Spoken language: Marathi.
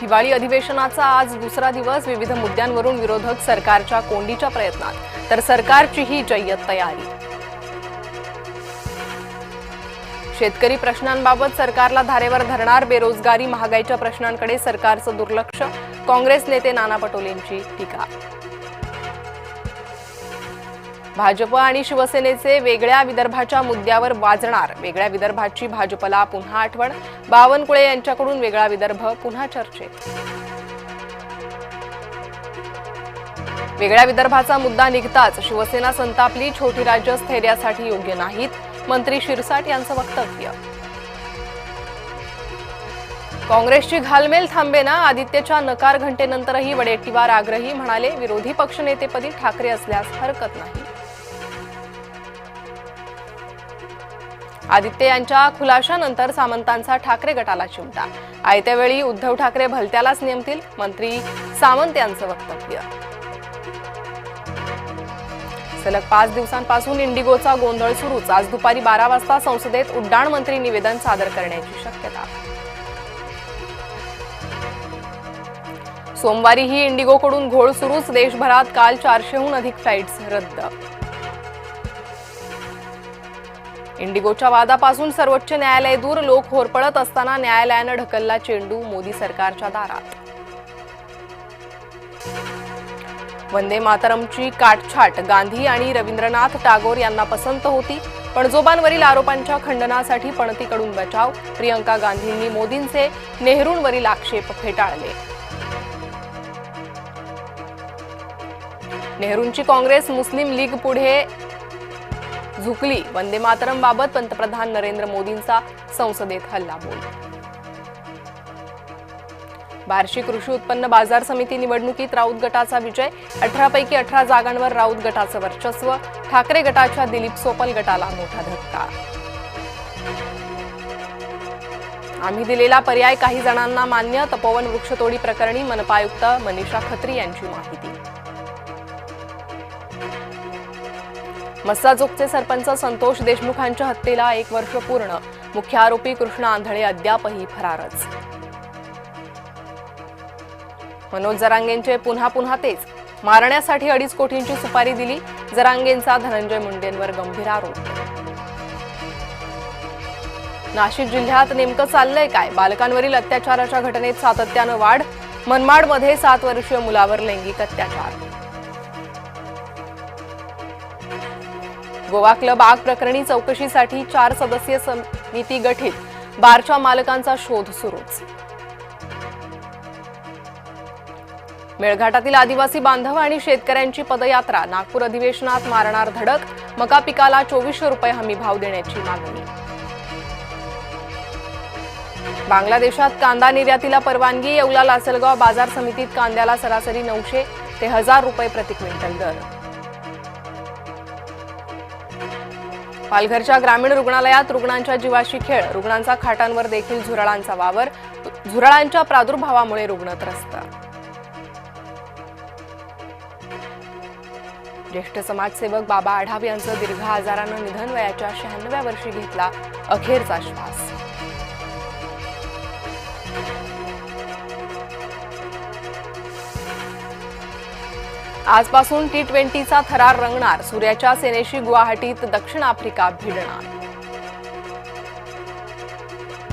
हिवाळी अधिवेशनाचा आज दुसरा दिवस. विविध मुद्द्यांवरून विरोधक सरकारच्या कोंडीच्या प्रयत्नात, तर सरकारचीही जय्यत तयारी. शेतकरी प्रश्नांबाबत सरकारला धारेवर धरणार. बेरोजगारी, महागाईच्या प्रश्नांकडे सरकारचं दुर्लक्ष. काँग्रेस नेते नाना पटोलेंची टीका. भाजप आणि शिवसेनेचे वेगळ्या विदर्भाच्या मुद्द्यावर वाजणार. वेगळ्या विदर्भाची भाजपला पुन्हा आठवण. बावनकुळे यांच्याकडून वेगळा विदर्भ पुन्हा चर्चेत. वेगळ्या विदर्भाचा मुद्दा निघताच शिवसेना संतापली. छोटी राज्य स्थैर्यासाठी योग्य नाहीत, मंत्री शिरसाट यांचं वक्तव्य. काँग्रेसची घालमेल थांबेना. आदित्यच्या नकार घंटेनंतरही वडेट्टीवार आग्रही. म्हणाले, विरोधी पक्षनेतेपदी ठाकरे असल्यास हरकत नाही. आदित्य यांच्या खुलाशानंतर सामंतांचा ठाकरे गटाला चिमटा. आयत्या वेळी उद्धव ठाकरे भलत्यालाच नेमतील, मंत्री सामंत यांचं वक्तव्य. सलग 5 दिवसांपासून इंडिगोचा गोंधळ सुरूच. आज दुपारी 12 वाजता संसदेत उड्डाण मंत्री निवेदन सादर करण्याची शक्यता. सोमवारीही इंडिगोकडून घोळ सुरूच. देशभरात काल 400हून अधिक फ्लाईट्स रद्द. इंडिगोच्या वादापासून सर्वोच्च न्यायालय दूर. लोक होरपळत असताना न्यायालयानं ढकलला चेंडू मोदी सरकारच्या दारात. वंदे मातरमची काटछाट गांधी आणि रवींद्रनाथ टागोर यांना पसंत होती, पणजोबांवरील आरोपांच्या खंडनासाठी पणतीकडून बचाव. प्रियंका गांधींनी मोदींचे नेहरूंवरील आक्षेप फेटाळले. नेहरूंची काँग्रेस मुस्लिम लीग पुढे झुकली. वंदे मातरमबाबत पंतप्रधान नरेंद्र मोदींचा संसदेत हल्लाबोल. बार्शी कृषी उत्पन्न बाजार समिती निवडणुकीत राऊत गटाचा विजय. 18 पैकी 18 जागांवर राऊत गटाचं वर्चस्व. ठाकरे गटाच्या दिलीप सोपल गटाला मोठा धक्का. आम्ही दिलेला पर्याय काही जणांना मान्य. तपोवन वृक्षतोडी प्रकरणी मनपा आयुक्त मनीषा खत्री यांची माहिती. मस्साजोगचे सरपंच संतोष देशमुखांच्या हत्येला 1 वर्ष पूर्ण. मुख्य आरोपी कृष्ण आंधळे अद्यापही फरारच. मनोज जरांगेंचे पुन्हा तेच. मारण्यासाठी 2.5 कोटींची सुपारी दिली. जरांगेंचा धनंजय मुंडेंवर गंभीर आरोप. नाशिक जिल्ह्यात नेमकं चाललंय काय? बालकांवरील अत्याचाराच्या घटनेत सातत्यानं वाढ. मनमाडमध्ये 7 वर्षीय मुलावर लैंगिक अत्याचार. गोवा क्लब आग प्रकरणी चौकशीसाठी 4 सदस्यीय समिती गठीत. बारच्या मालकांचा शोध सुरूच. मेळघाटातील आदिवासी बांधव आणि शेतकऱ्यांची पदयात्रा. नागपूर अधिवेशनात मारणार धडक. मका पिकाला 2400 रुपये हमी भाव देण्याची मागणी. बांगलादेशात कांदा निर्यातीला परवानगी. येवला लासलगाव बाजार समितीत कांद्याला सरासरी 900 ते 1000 रुपये प्रति क्विंटल दर. पालघरच्या ग्रामीण रुग्णालयात रुग्णांच्या जीवाशी खेळ. रुग्णांचा खाटांवर देखील झुरळांचा वावर. झुरळांच्या प्रादुर्भावामुळे रुग्ण त्रस्त. ज्येष्ठ समाजसेवक बाबा आढाव यांचं दीर्घ आजारानं निधन. वयाच्या 96व्या वर्षी घेतला अखेरचा श्वास. आजपासून T20चा थरार रंगणार. सूर्याच्या सेनेशी गुवाहाटीत दक्षिण आफ्रिका भिडणार.